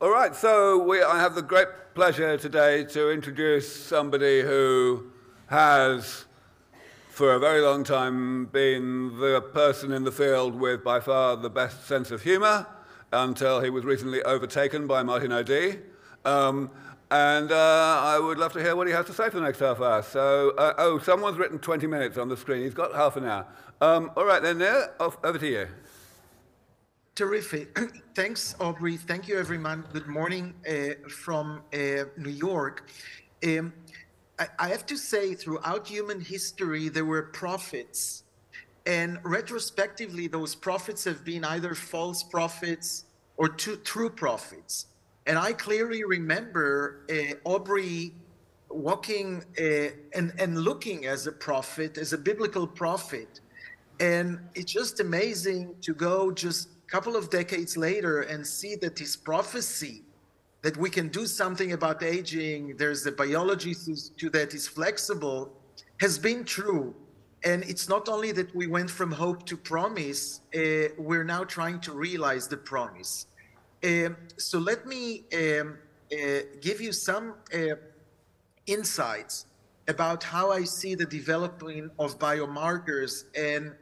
All right, so I have the great pleasure today to introduce somebody who has, for a very long time, been the person in the field with by far the best sense of humor until he was recently overtaken by Martin O'D. I would love to hear what he has to say for the next half hour. So, someone's written 20 minutes on the screen. He's got half an hour. All right, then, Nir, over to you. Terrific. Thanks, Aubrey. Thank you, everyone. Good morning from New York. I have to say, throughout human history, there were prophets. And retrospectively, those prophets have been either false prophets or true prophets. And I clearly remember Aubrey walking and looking as a prophet, as a biblical prophet. And it's just amazing to go just couple of decades later and see that his prophecy that we can do something about aging, there's a biology to that is flexible, has been true. And it's not only that we went from hope to promise, we're now trying to realize the promise. So let me give you some insights about how I see the development of biomarkers. And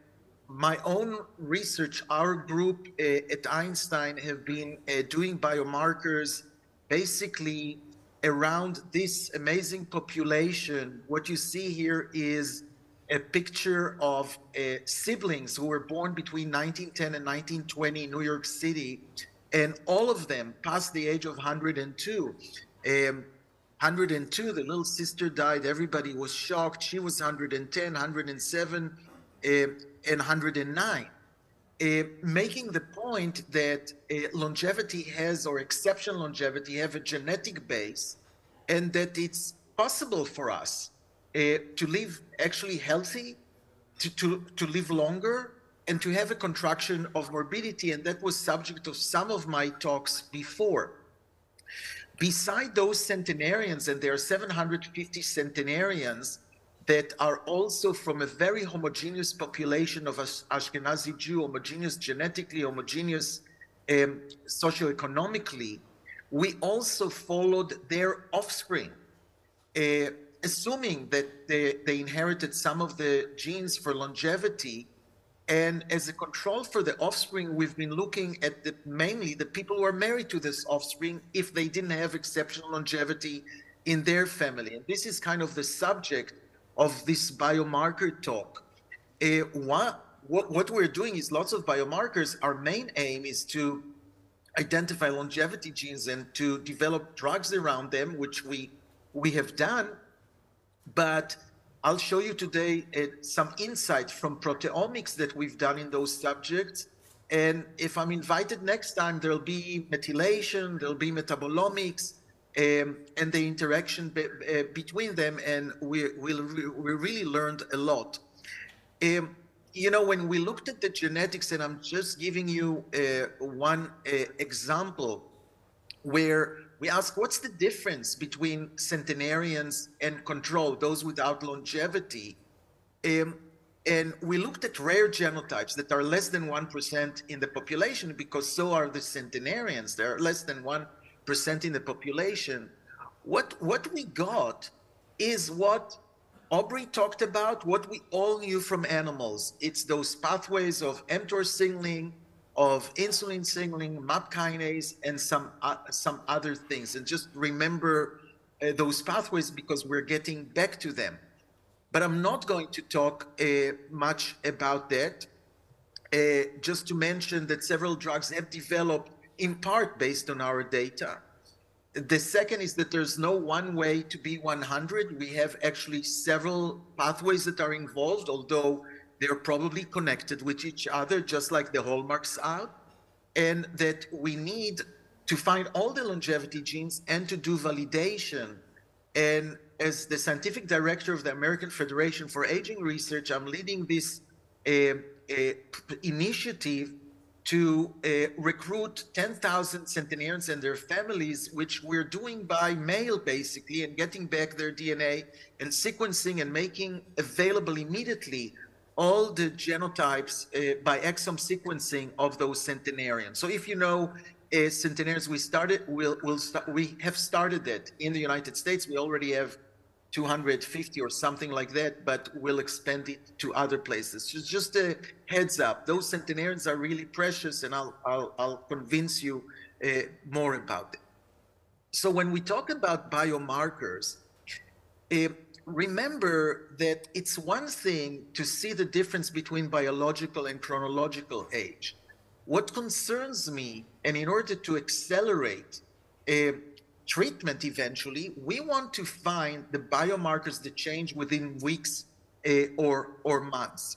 my own research, our group at Einstein have been doing biomarkers basically around this amazing population. What you see here is a picture of siblings who were born between 1910 and 1920 in New York City, and all of them past the age of 102. 102, the little sister died, everybody was shocked. She was 110, 107, and 109, making the point that longevity has, or exceptional longevity, have a genetic base, and that it's possible for us to live actually healthy, to live longer, and to have a contraction of morbidity. And that was subject of some of my talks before. Beside those centenarians, and there are 750 centenarians, that are also from a very homogeneous population of Ashkenazi Jew, homogeneous genetically, homogeneous socioeconomically. We also followed their offspring, assuming that they inherited some of the genes for longevity. And as a control for the offspring, we've been looking at mainly the people who are married to this offspring if they didn't have exceptional longevity in their family. And this is kind of the subject of this biomarker talk. What we're doing is lots of biomarkers. Our main aim is to identify longevity genes and to develop drugs around them, which we have done. But I'll show you today some insights from proteomics that we've done in those subjects. And if I'm invited next time, there'll be methylation, there'll be metabolomics, and the interaction between them, and we really learned a lot. You know, when we looked at the genetics, and I'm just giving you one example where we ask, what's the difference between centenarians and control, those without longevity? And we looked at rare genotypes that are less than 1% in the population, because so are the centenarians. They're less than 1% in the population. What we got is what Aubrey talked about, what we all knew from animals. It's those pathways of mTOR signaling, of insulin signaling, MAP kinase, and some other things. And just remember those pathways, because we're getting back to them. But I'm not going to talk much about that. Just to mention that several drugs have developed in part based on our data. The second is that there's no one way to be 100. We have actually several pathways that are involved, although they're probably connected with each other, just like the hallmarks are, and that we need to find all the longevity genes and to do validation. And as the scientific director of the American Federation for Aging Research, I'm leading this initiative to recruit 10,000 centenarians and their families, which we're doing by mail, basically, and getting back their DNA and sequencing and making available immediately all the genotypes by exome sequencing of those centenarians. So if you know Centenarians, we have started it in the United States. We already have 250 or something like that, but we'll expand it to other places. Just a heads up, those centenarians are really precious, and I'll convince you more about it. So when we talk about biomarkers, remember that it's one thing to see the difference between biological and chronological age. What concerns me, and in order to accelerate treatment eventually, we want to find the biomarkers that change within weeks or months.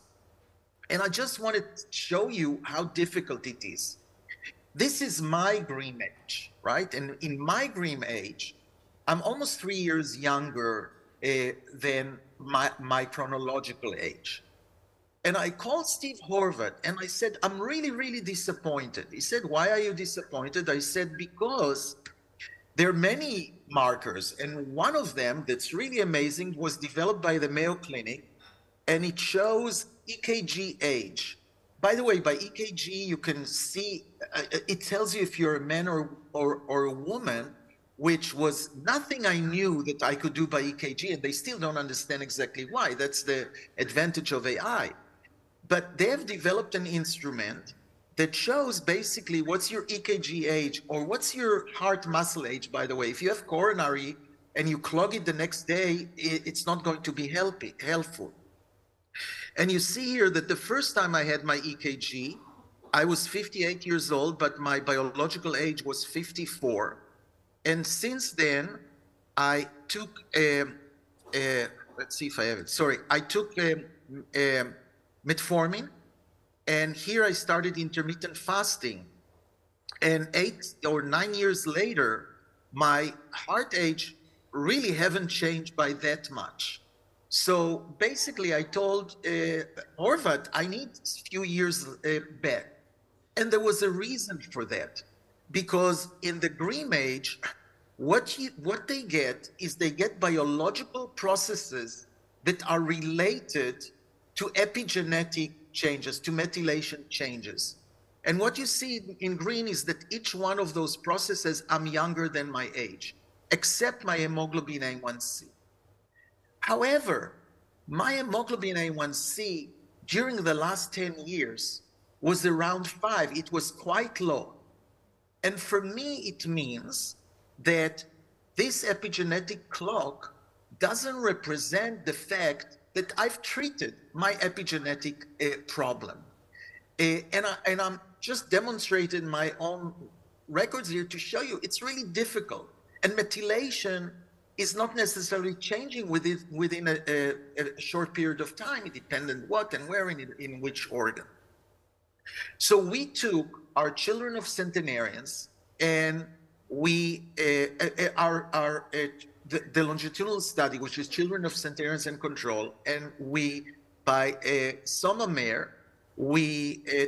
And I just want to show you how difficult it is. This is my green age, right? And in my green age, I'm almost 3 years younger than my chronological age. And I called Steve Horvath and I said, I'm really, really disappointed. He said, why are you disappointed? I said, because there are many markers. And one of them that's really amazing was developed by the Mayo Clinic, and it shows EKG age. By the way, by EKG, you can see, it tells you if you're a man or a woman, which was nothing I knew that I could do by EKG, and they still don't understand exactly why. That's the advantage of AI. But they have developed an instrument that shows basically what's your EKG age, or what's your heart muscle age, by the way. If you have coronary and you clog it the next day, it's not going to be helpful. And you see here that the first time I had my EKG, I was 58 years old, but my biological age was 54. And since then, I took, let's see if I have it. Sorry, I took metformin, and here I started intermittent fasting. And 8 or 9 years later, my heart age really haven't changed by that much. So basically, I told Horvath, I need a few years back. And there was a reason for that. Because in the green age, what they get is they get biological processes that are related to epigenetic changes, to methylation changes. And what you see in green is that each one of those processes, I'm younger than my age, except my hemoglobin A1C. However, my hemoglobin A1C during the last 10 years was around 5. It was quite low. And for me, it means that this epigenetic clock doesn't represent the fact that I've treated my epigenetic problem. And I'm just demonstrating my own records here to show you it's really difficult. And methylation is not necessarily changing within a short period of time. It depends on what and where and in which organ. So we took our children of centenarians, and we the longitudinal study, which is children of centenarians and control, and we, by SomaMare,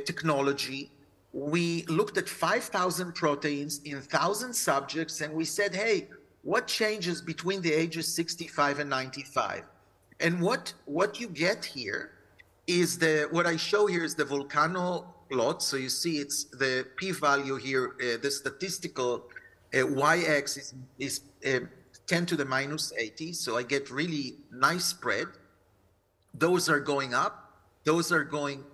technology, we looked at 5,000 proteins in 1,000 subjects, and we said, hey, what changes between the ages 65 and 95? And what you get here is what I show here is the Volcano plot. So you see it's the p-value here, the statistical y-axis is 10 to the minus 80. So I get really nice spread. Those are going up, those are going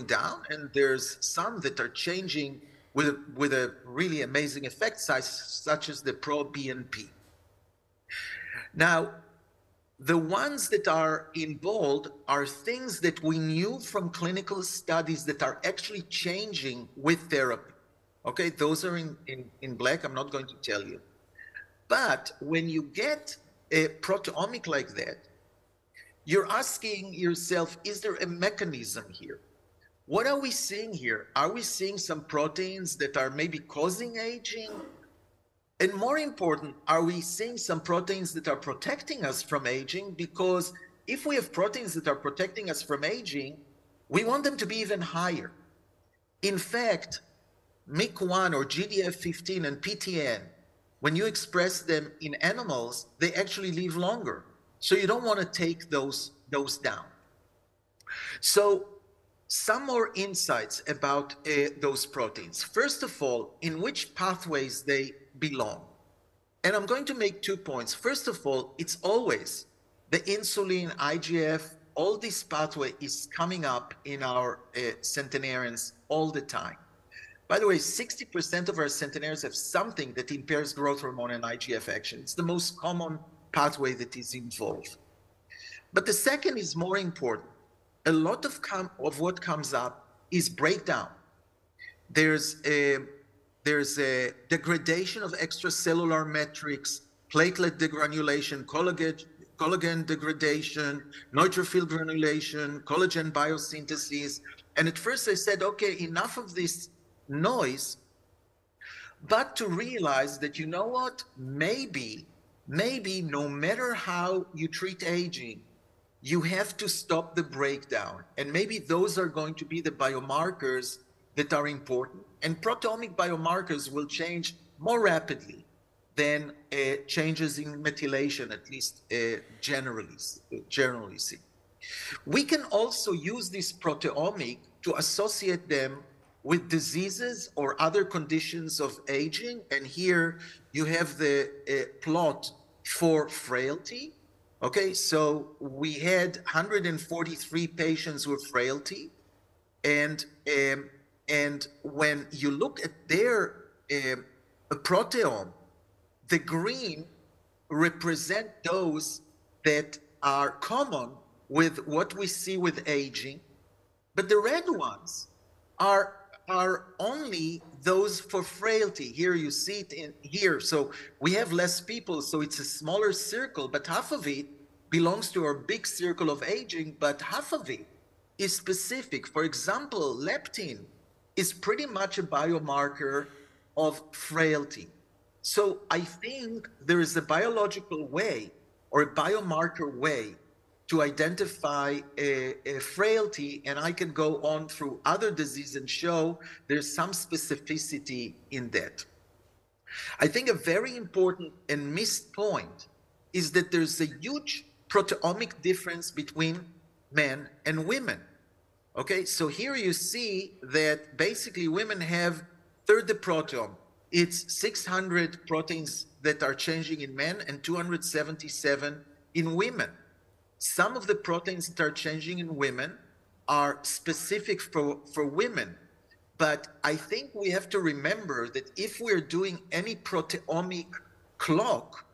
down, and there's some that are changing with a really amazing effect size, such as the pro-BNP. Now, the ones that are in bold are things that we knew from clinical studies that are actually changing with therapy. Okay, those are in black. I'm not going to tell you. But when you get a proteomic like that, you're asking yourself, is there a mechanism here? What are we seeing here? Are we seeing some proteins that are maybe causing aging? And more important, are we seeing some proteins that are protecting us from aging? Because if we have proteins that are protecting us from aging, we want them to be even higher. In fact, MYC1 or GDF15 and PTN, when you express them in animals, they actually live longer. So you don't want to take those down. So some more insights about those proteins. First of all, in which pathways they belong. And I'm going to make 2 points. First of all, it's always the insulin, IGF, all this pathway is coming up in our centenarians all the time. By the way, 60% of our centenarians have something that impairs growth hormone and IGF action. It's the most common pathway that is involved. But the second is more important. A lot of what comes up is breakdown. There's a degradation of extracellular metrics, platelet degranulation, collagen degradation, neutrophil granulation, collagen biosynthesis. And at first I said, okay, enough of this noise, but to realize that, you know what, maybe no matter how you treat aging, you have to stop the breakdown. And maybe those are going to be the biomarkers that are important. And proteomic biomarkers will change more rapidly than changes in methylation, at least generally seen. We can also use this proteomic to associate them with diseases or other conditions of aging. And here you have the plot for frailty. Okay, so we had 143 patients with frailty, and when you look at their proteome, the green represent those that are common with what we see with aging, but the red ones are only those for frailty. Here you see it in here. So we have less people, so it's a smaller circle, but half of it belongs to our big circle of aging, but half of it is specific. For example, leptin is pretty much a biomarker of frailty. So I think there is a biological way or a biomarker way to identify a frailty, and I can go on through other diseases and show there's some specificity in that. I think a very important and missed point is that there's a huge proteomic difference between men and women. Okay, so here you see that basically women have third the proteome. It's 600 proteins that are changing in men and 277 in women. Some of the proteins that are changing in women are specific for women. But I think we have to remember that if we're doing any proteomic clock,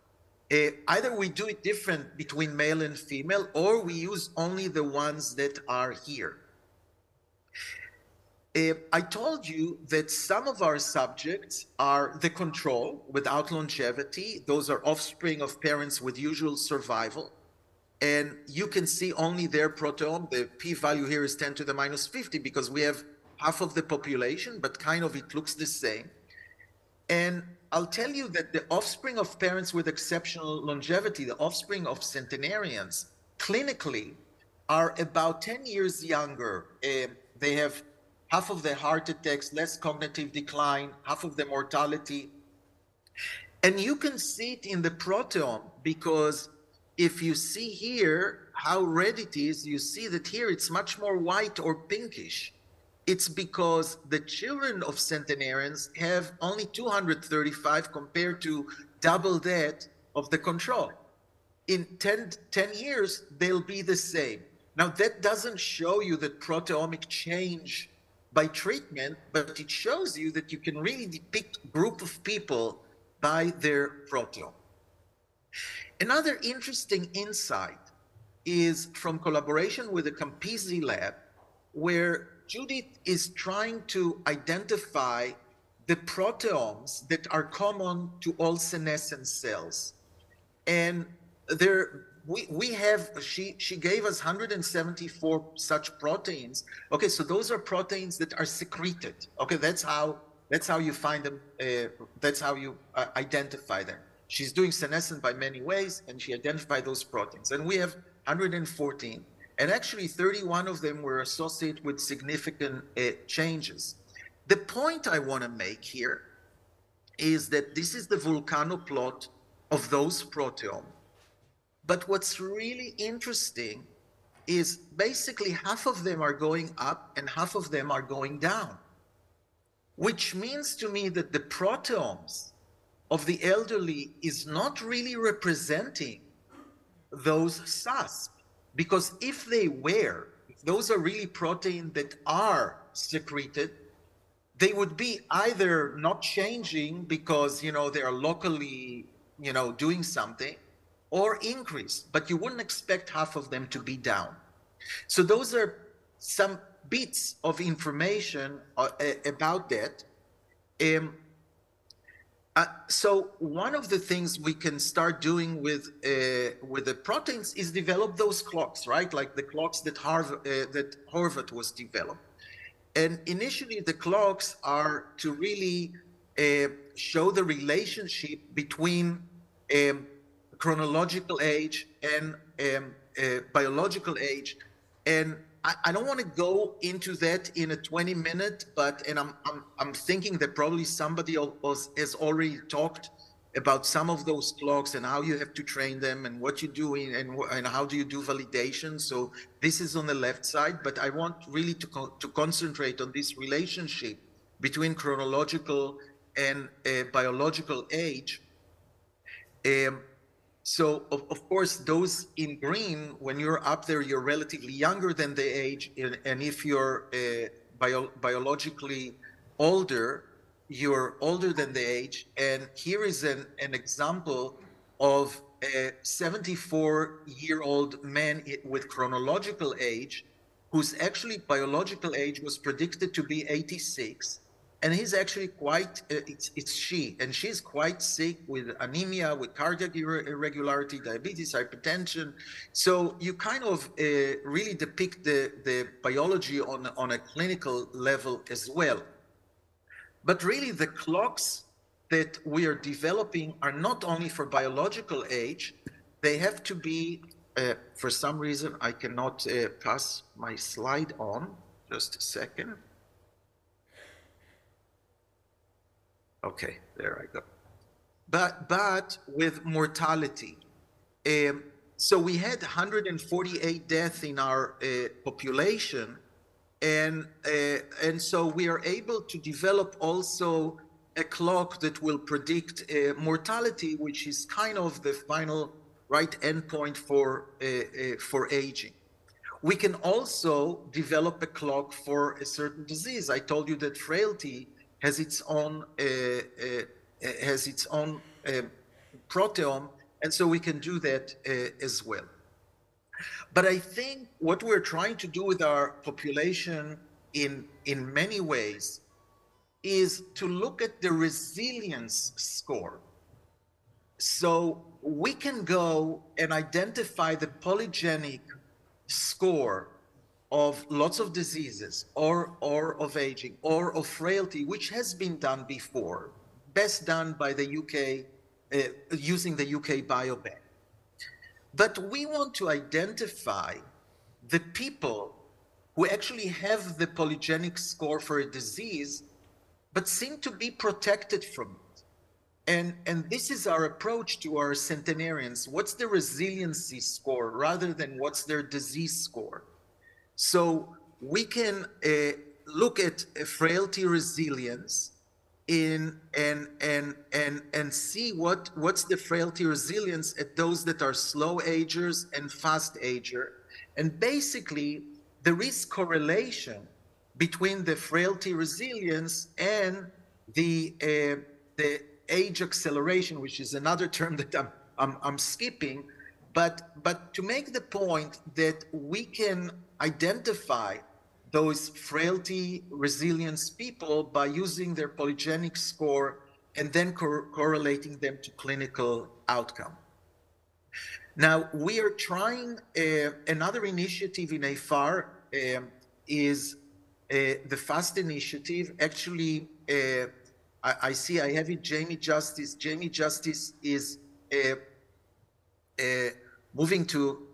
either we do it different between male and female, or we use only the ones that are here. I told you that some of our subjects are the control without longevity. Those are offspring of parents with usual survival. And you can see only their proteome. The p-value here is 10 to the minus 50 because we have half of the population, but kind of it looks the same. And I'll tell you that the offspring of parents with exceptional longevity, the offspring of centenarians, clinically are about 10 years younger. They have half of the heart attacks, less cognitive decline, half of the mortality. And you can see it in the proteome because if you see here how red it is, you see that here it's much more white or pinkish. It's because the children of centenarians have only 235 compared to double that of the control. In 10 years, they'll be the same. Now, that doesn't show you that proteomic change by treatment, but it shows you that you can really depict a group of people by their proteome. Another interesting insight is from collaboration with the Campisi lab, where Judith is trying to identify the proteomes that are common to all senescent cells. And she gave us 174 such proteins. Okay, so those are proteins that are secreted. Okay, that's how you find them, that's how you identify them. She's doing senescent by many ways, and she identified those proteins. And we have 114. And actually 31 of them were associated with significant changes. The point I want to make here is that this is the volcano plot of those proteomes. But what's really interesting is basically half of them are going up and half of them are going down, which means to me that the proteomes of the elderly is not really representing those SASP, because if they were, if those are really proteins that are secreted, they would be either not changing because, you know, they are locally, you know, doing something, or increase, but you wouldn't expect half of them to be down. So those are some bits of information about that. So one of the things we can start doing with the proteins is develop those clocks, right? Like the clocks that Horvath was developed. And initially, the clocks are to really show the relationship between chronological age and biological age. And I don't want to go into that in a 20-minute, and I'm thinking that probably somebody else has already talked about some of those clocks and how you have to train them and what you do and how do you do validation. So this is on the left side, but I want really to concentrate on this relationship between chronological and biological age. So of course, those in green, when you're up there, you're relatively younger than the age, and if you're biologically older, you're older than the age. And here is an example of a 74-year-old man with chronological age, whose actually biological age was predicted to be 86. And he's actually quite, it's she, and she's quite sick with anemia, with cardiac irregularity, diabetes, hypertension. So you kind of really depict the biology on a clinical level as well. But really, the clocks that we are developing are not only for biological age, they have to be, for some reason, I cannot pass my slide on, just a second. Okay, there I go. But with mortality. So we had 148 deaths in our population, and so we are able to develop also a clock that will predict mortality, which is kind of the final right endpoint for aging. We can also develop a clock for a certain disease. I told you that frailty has its own proteome, and so we can do that as well. But I think what we're trying to do with our population in many ways is to look at the resilience score. So we can go and identify the polygenic score of lots of diseases or of aging or of frailty, which has been done before, best done by the UK, using the UK Biobank. But we want to identify the people who actually have the polygenic score for a disease, but seem to be protected from it. And this is our approach to our centenarians. What's the resiliency score rather than what's their disease score? So we can look at frailty resilience and see what's the frailty resilience at those that are slow agers and fast ager. And basically, there is correlation between the frailty resilience and the age acceleration, which is another term that I'm skipping. But to make the point that we can identify those frailty resilience people by using their polygenic score and then correlating them to clinical outcome. Now, we are trying another initiative in AFAR is the FAST initiative. Actually, I see I have it, Jamie Justice. Jamie Justice is moving to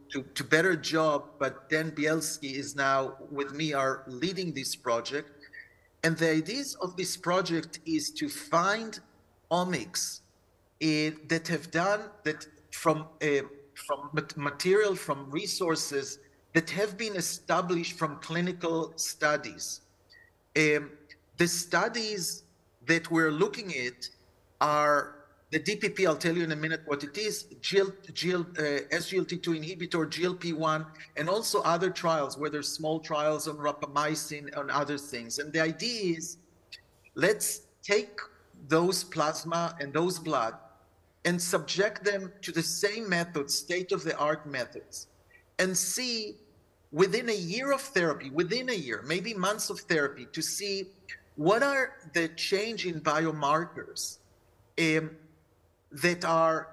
better job, but Dan Bielski is now with me, are leading this project. And the ideas of this project is to find omics that have done that from material, from resources that have been established from clinical studies. The studies that we're looking at are the DPP, I'll tell you in a minute what it is, SGLT2 inhibitor, GLP-1, and also other trials, whether small trials on rapamycin, on other things. And the idea is, let's take those plasma and those blood and subject them to the same methods, state-of-the-art methods, and see within a year of therapy, within a year, maybe months of therapy, to see what are the change in biomarkers that are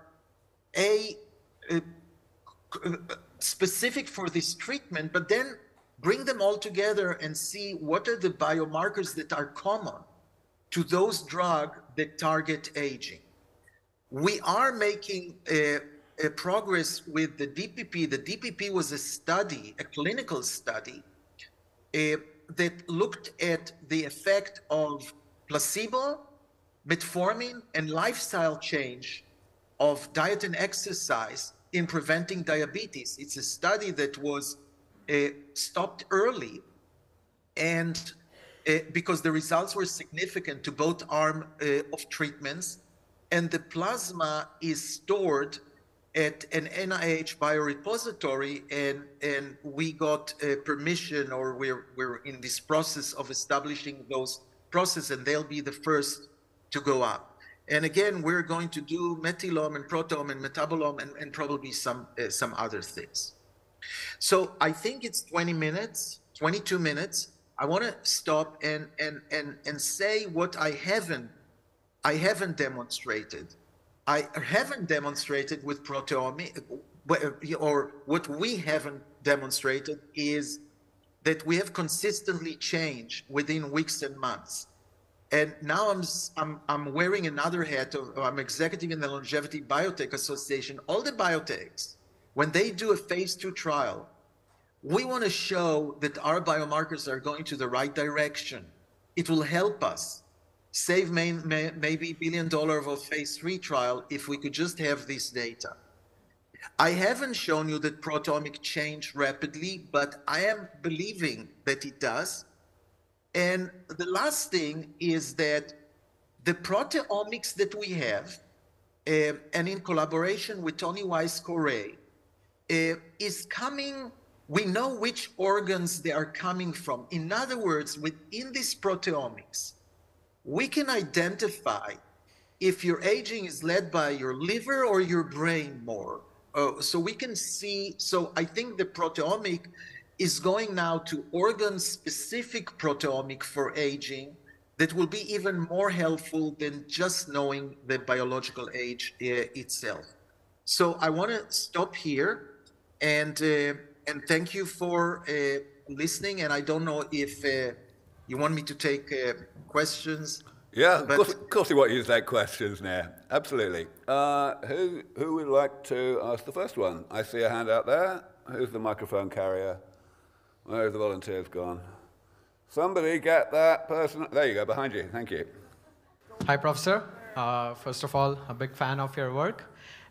specific for this treatment, but then bring them all together and see what are the biomarkers that are common to those drugs that target aging. We are making a progress with the DPP. The DPP was a study, a clinical study, that looked at the effect of placebo, metformin, and lifestyle change of diet and exercise in preventing diabetes. It's a study that was stopped early, and because the results were significant to both arms of treatments, and the plasma is stored at an NIH biorepository, and we got permission, or we're in this process of establishing those processes, and they'll be the first to go up. And again, we're going to do methylome and proteome and metabolome and probably some other things. So I think it's 20 minutes, 22 minutes. I want to stop and say what I haven't demonstrated. I haven't demonstrated with proteomic, or what we haven't demonstrated is that we have consistently changed within weeks and months. And now I'm wearing another hat. I'm executive in the Longevity Biotech Association. All the biotechs, when they do a phase 2 trial, we want to show that our biomarkers are going to the right direction. It will help us save maybe $1 billion of a phase 3 trial if we could just have this data. I haven't shown you that proteomic changed rapidly, but I am believing that it does. And the last thing is that the proteomics that we have, and in collaboration with Tony Weiss-Correa, is coming, we know which organs they are coming from. In other words, within this proteomics, we can identify if your aging is led by your liver or your brain more. So we can see, so I think the proteomic is going now to organ-specific proteomic for aging that will be even more helpful than just knowing the biological age itself. So I want to stop here and thank you for listening. And I don't know if you want me to take questions. Yeah, of course we want you to take questions now. Absolutely. Who would like to ask the first one? I see a hand out there. Who's the microphone carrier? Where's the volunteers gone? Somebody get that person. There you go, behind you. Thank you. Hi, Professor. First of all, a big fan of your work.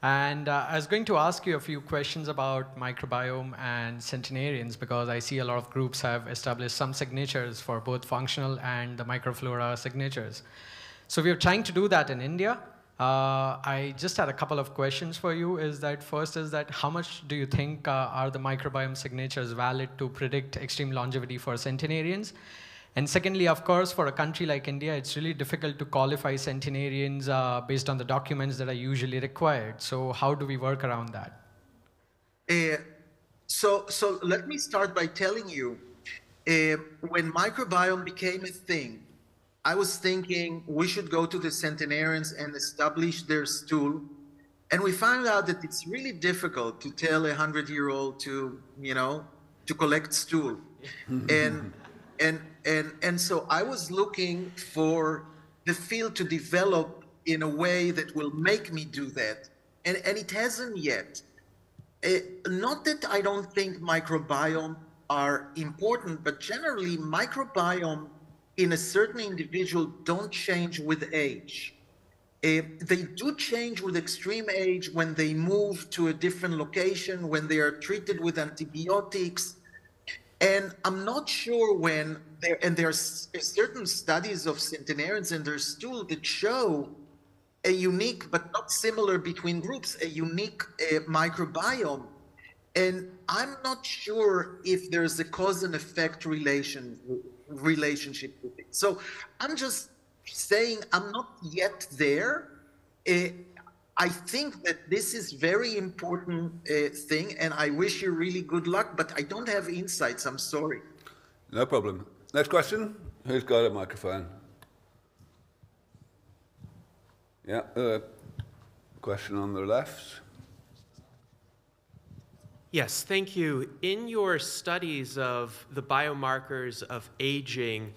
And I was going to ask you a few questions about microbiome and centenarians, because I see a lot of groups have established some signatures for both functional and the microflora signatures. So we are trying to do that in India. I just had a couple of questions for you. First is that how much do you think are the microbiome signatures valid to predict extreme longevity for centenarians? And secondly, of course, for a country like India, it's really difficult to qualify centenarians based on the documents that are usually required. So how do we work around that? So let me start by telling you, when microbiome became a thing, I was thinking we should go to the centenarians and establish their stool. And we found out that it's really difficult to tell a 100-year-old to collect stool. And so I was looking for the field to develop in a way that will make me do that. And it hasn't yet. Not that I don't think microbiome are important, but generally microbiome in a certain individual don't change with age. They do change with extreme age when they move to a different location, when they are treated with antibiotics, And I'm not sure when there's certain studies of centenarians in their stool that show a unique, but not similar between groups, a unique microbiome. And I'm not sure if there's a cause and effect relationship with it. So I'm just saying I'm not yet there. I think that this is very important thing, and I wish you really good luck, but I don't have insights. I'm sorry. No problem. Next question. Who's got a microphone? Yeah, question on the left. Yes, thank you. In your studies of the biomarkers of aging,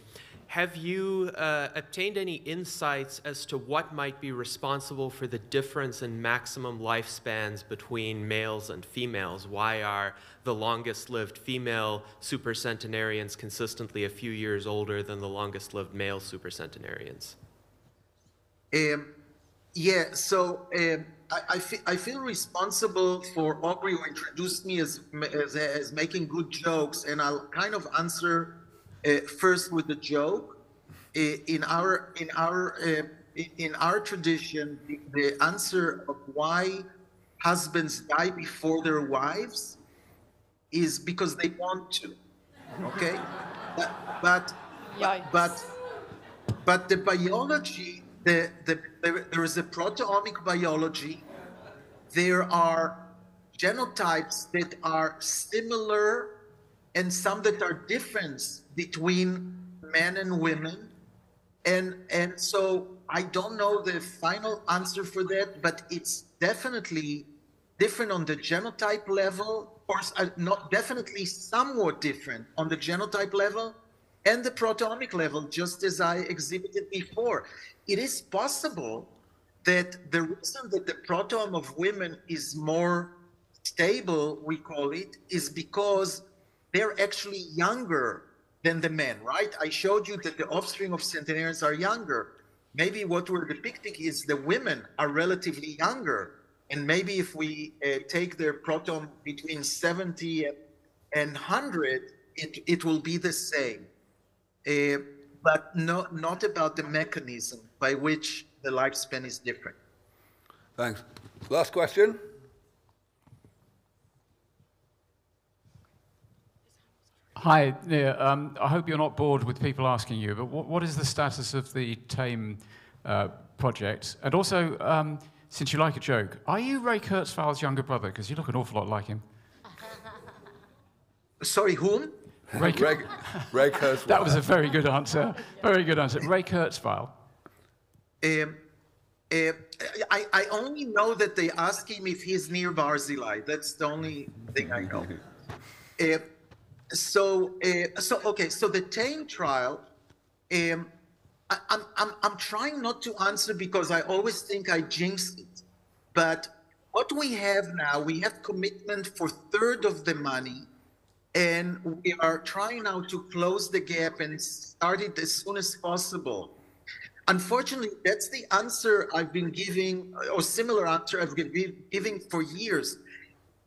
have you obtained any insights as to what might be responsible for the difference in maximum lifespans between males and females? Why are the longest-lived female supercentenarians consistently a few years older than the longest-lived male supercentenarians? Yeah, so I feel responsible for Aubrey, who introduced me as making good jokes, and I'll kind of answer first with the joke. In our tradition, the answer of why husbands die before their wives is because they want to. Okay, but the biology. There is a proteomic biology. There are genotypes that are similar and some that are different between men and women. And so I don't know the final answer for that, but it's definitely different on the genotype level, or not definitely somewhat different on the genotype level and the proteomic level, just as I exhibited before. It is possible that the reason that the proteome of women is more stable, we call it, is because they're actually younger than the men, right? I showed you that the offspring of centenarians are younger. Maybe what we're depicting is the women are relatively younger. And maybe if we take their proteome between 70 and 100, it will be the same. But not about the mechanism by which the lifespan is different. Thanks. Last question. Hi, Nir. I hope you're not bored with people asking you, but what is the status of the TAME project? And also, since you like a joke, are you Ray Kurzweil's younger brother? Because you look an awful lot like him. Sorry, whom? Ray Kurzweil. That was a very good answer. Very good answer. Ray Kurzweil. I only know that they ask him if he's Nir Barzilai. That's the only thing I know. So the TAME trial, I'm trying not to answer because I always think I jinxed it. But what we have now, we have commitment for 1/3 of the money. And we are trying now to close the gap and start it as soon as possible. Unfortunately, that's the answer I've been giving, or similar answer I've been giving for years.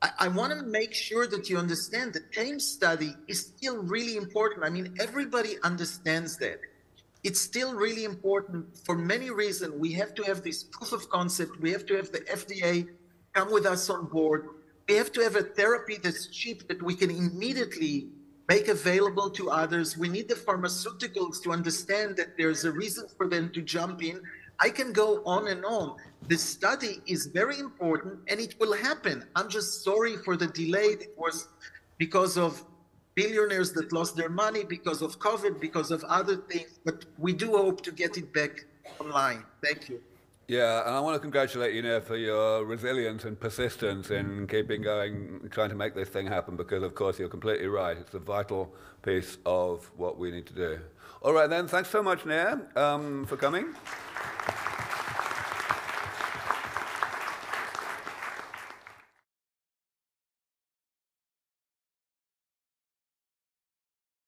I want to make sure that you understand the TAME study is still really important. I mean, everybody understands that. It's still really important for many reasons. We have to have this proof of concept. We have to have the FDA come with us on board. We have to have a therapy that's cheap, that we can immediately make available to others. We need the pharmaceuticals to understand that there's a reason for them to jump in. I can go on and on. The study is very important and it will happen. I'm just sorry for the delay. It was because of billionaires that lost their money, because of COVID, because of other things, but we do hope to get it back online. Thank you. Yeah, and I want to congratulate you, Nir, for your resilience and persistence in keeping going, trying to make this thing happen, because, of course, you're completely right. It's a vital piece of what we need to do. All right, then. Thanks so much, Nir, for coming.